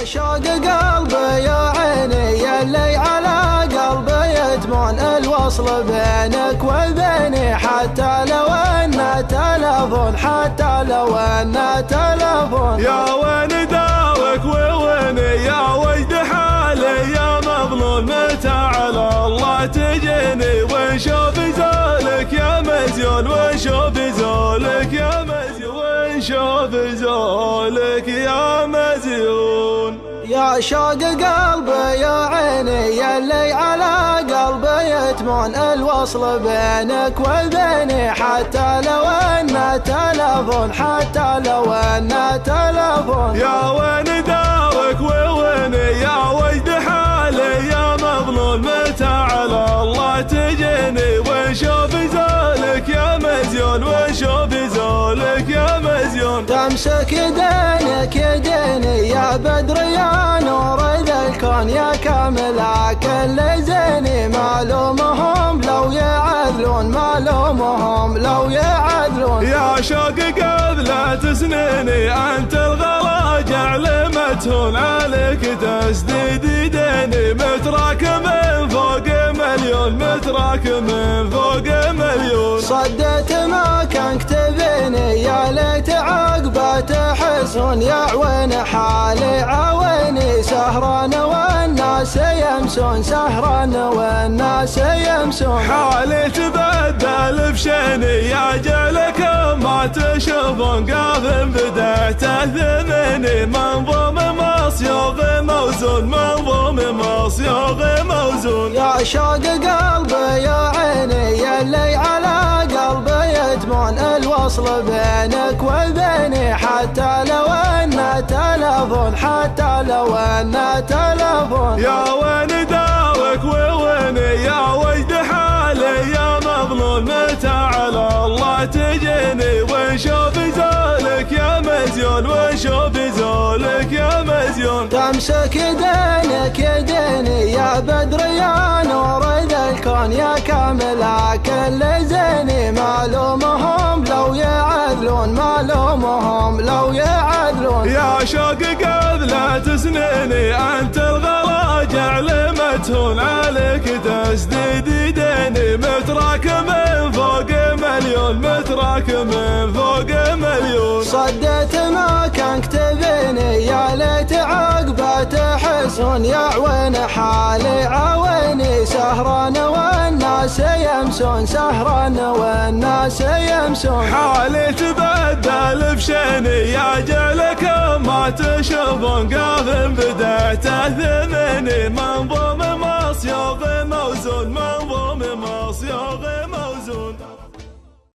شوق قلبي يا عيني يلي على قلبي يتمون الوصل بينك وبيني، حتى لو ان تلفون، حتى لو ان تلفون. يا وين دارك وويني يا وجد حالي يا مظلوم، متى على الله تجيني ونشوف زولك يا مزيون، ونشوف زولك يا مزيون، ونشوف زولك يا مزيون. يا شوق قلبي يا عيني يلي على قلبي يتمون الوصل بينك وبيني، حتى لو ان تلفون، حتى لو ان تلفون. يا وين دارك وويني يا وجد حالي يا مظلوم، متى على الله تجيني ونشوف زولك يا مزيون، ونشوف زولك يا مزيون. تمسك يدينك يديني يا بدر يا نور ذا الكون، يا كامل كل زيني، معلومهم لو يعذلون، معلومهم لو يعذلون. يا شوق قبلة سنيني انت الغلا جعل متهون، عليك تسديد يديني متراك من فوق مليون، متراك من فوق مليون. صدت ما كان كتبيني يا ليت عقبه تحسون، يا عوين حالي عويني سهران والناس يمسون، سهران والناس يمسون. حالي تبدل بشيني يا جعلك ما تشوفون، قاف بدأت ثمني منظوم مصيوغ موزون، منظوم مصيوغ موزون. يا شوق قلبي يا عيني يلي على قلبي يتمون الوصل بينك وبيني، حتى لو ان تلفون، حتى لو ان تلفون. يا وين دارك وويني يا وجد حالي يا مظلوم، متى على الله تجيني ونشوف زولك يا مزيون، ونشوف زولك يا مزيون. تمسك يدينك يديني يا بدر يا نور ذا الكون، يا كامل كل زيني، معلومهم لو يعذلون، معلومهم لو يعذلون. يا شوق قبلة سنيني انت الغلا جعل متهون، عليك تسديد يديني متراك من فوق مليون، متراك من فوق مليون. صدت ما كان كتبيني يا ليت عقبه تحسون، يا عوين حالي عويني سهران والناس يمسون، سهران والناس يمسون. حالي تبدل بشيني يا جعلك ما تشوفون، قاف بدأت ثمني منظوم مصيوغ موزون، منظوم مصيوغ